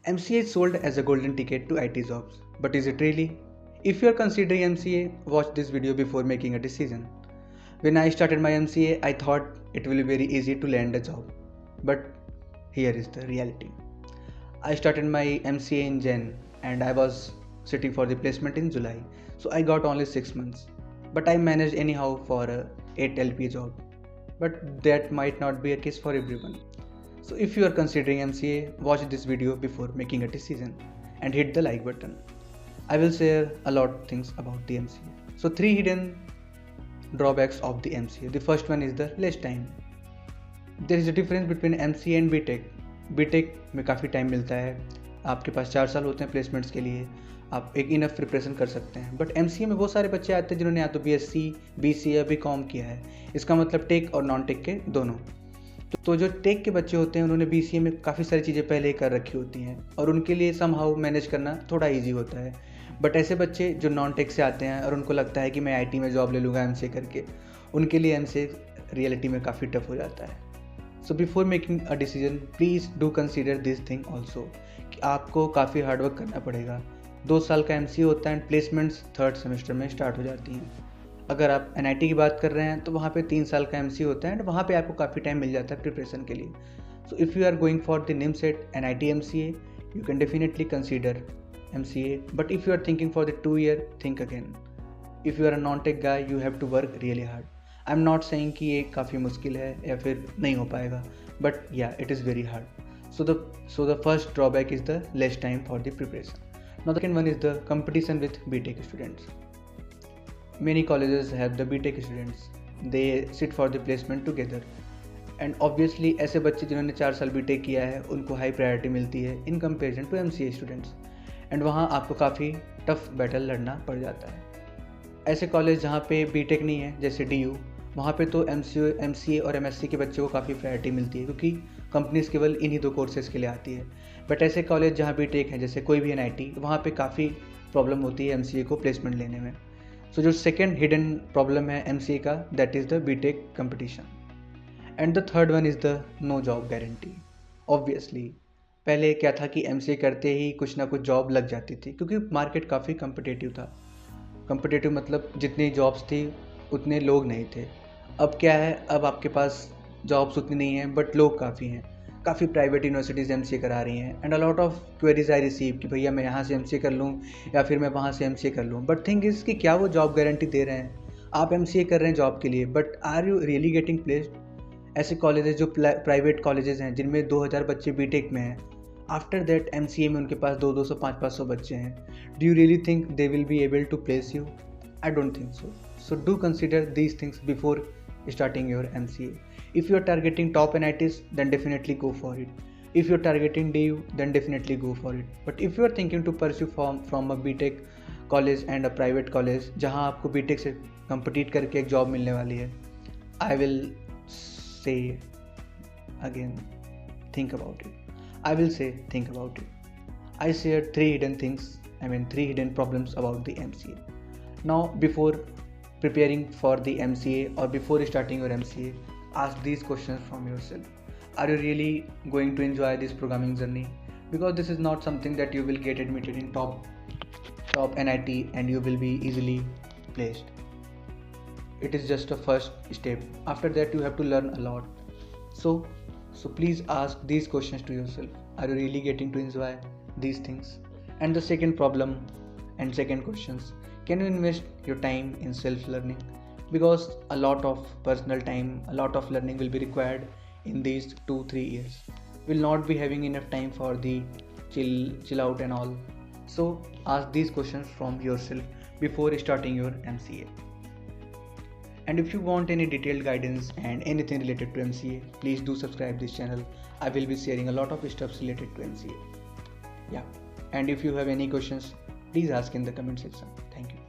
MCA is sold as a golden ticket to IT jobs, but is it really? If you are considering MCA, watch this video before making a decision. When I started my MCA, I thought it will be very easy to land a job. But here is the reality. I started my MCA in Jan and I was sitting for the placement in July. So I got only 6 months. But I managed anyhow for a 8 LP job. But that might not be a case for everyone. So if you are considering MCA, watch this video before making a decision and hit the like button. I will share a lot of things about the MCA. So 3 hidden drawbacks of the MCA. The first one is the less time. There is a difference between MCA and BTech. BTech में काफ़ी time मिलता है, आपके पास 4 साल होते हैं placements के लिए, आप एक इनफ प्रिपरेशन कर सकते हैं. बट MCA में बहुत सारे बच्चे आते हैं जिन्होंने या तो BSc, BCA या BCom किया है. इसका मतलब टेक और नॉन टेक के दोनों. तो जो टेक के बच्चे होते हैं उन्होंने BCA में काफ़ी सारी चीज़ें पहले कर रखी होती हैं और उनके लिए समहाउ मैनेज करना थोड़ा ईजी होता है. बट ऐसे बच्चे जो नॉन टेक से आते हैं और उनको लगता है कि मैं IT में जॉब ले लूँगा MCA करके, उनके लिए MCA रियलिटी में काफ़ी टफ हो जाता है. So before making a decision please do consider this thing also कि आपको काफ़ी हार्डवर्क करना पड़ेगा. 2 साल का MCA होता है एंड प्लेसमेंट्स 3rd सेमेस्टर में स्टार्ट हो जाती हैं. अगर आप NIT की बात कर रहे हैं तो वहाँ पे 3 साल का MCA होता है एंड वहाँ पे आपको काफ़ी टाइम मिल जाता है प्रिपरेशन के लिए. So if you are going for the NIMCET NIT MCA, you can definitely consider MCA, but if you are thinking for the 2 year, think again. If you are a non-tech guy, you have to work really hard. I'm not saying कि ये काफ़ी मुश्किल है या फिर नहीं हो पाएगा, but yeah, it is very hard. So the first drawback is the less time for the preparation. Now the second one is the competition with BTech students. Many colleges have the BTech students. They sit for the placement together. And obviously ऐसे बच्चे जिन्होंने 4 साल BTech किया है उनको high priority मिलती है in comparison to MCA students. And वहाँ आपको काफ़ी टफ बैटल लड़ना पड़ जाता है. ऐसे कॉलेज जहाँ पे BTech नहीं है जैसे DU, वहाँ पे तो MCA और MSc के बच्चों को काफ़ी प्रायोरिटी मिलती है क्योंकि कंपनीज केवल इन्हीं 2 कोर्सेज़ के लिए आती है. बट ऐसे कॉलेज जहाँ BTech है जैसे कोई भी NIT, वहाँ पे काफ़ी प्रॉब्लम होती है MCA को प्लेसमेंट लेने में. सो जो सेकेंड हिडन प्रॉब्लम है MCA का, that is the BTech competition. And the third one is the no job guarantee. Obviously पहले क्या था कि MCA करते ही कुछ ना कुछ जॉब लग जाती थी क्योंकि मार्केट काफ़ी कम्पिटिटिव था. कम्पिटिटिव मतलब जितनी जॉब्स थी उतने लोग नहीं थे. अब क्या है, अब आपके पास जॉब्स उतनी नहीं हैं बट लोग काफ़ी हैं. काफ़ी प्राइवेट यूनिवर्सिटीज़ MCA करा रही हैं and a lot of queries I receive कि भैया मैं यहाँ से MCA कर लूँ या फिर मैं वहाँ से MCA कर लूँ. बट थिंग इज़ कि क्या वो जॉब गारंटी दे रहे हैं? आप MCA कर रहे हैं जॉब के लिए, but are you really getting placed? ऐसे कॉलेजेस जो प्राइवेट कॉलेजेस हैं जिनमें 2000 बच्चे BTech में हैं, आफ्टर दैट MCA में उनके पास 200 500 बच्चे हैं. Do you really think they will be able to place you? I don't think so. So do consider these things before starting your MCA. If you are targeting top NITs, then definitely go for it. If you are targeting DU, then definitely go for it. But if you are thinking to pursue from a BTech college and a private college जहाँ आपको BTech से compete करके एक job मिलने वाली है, I will say again, think about it. I will say think about it. I shared 3 hidden problems about the MCA. Now before preparing for the MCA or before starting your MCA, ask these questions from yourself. Are you really going to enjoy this programming journey? Because this is not something that you will get admitted in top NIT and you will be easily placed. It is just a first step. After that you have to learn a lot. So please ask these questions to yourself. Are you really getting to enjoy these things? And the second problem and second questions, can you invest your time in self-learning? Because a lot of personal time, a lot of learning will be required in these 2-3 years. We'll not be having enough time for the chill out and all. So ask these questions from yourself before starting your MCA. And if you want any detailed guidance and anything related to MCA, please do subscribe this channel. I will be sharing a lot of stuff related to MCA. Yeah. And if you have any questions, please ask in the comment section. Thank you.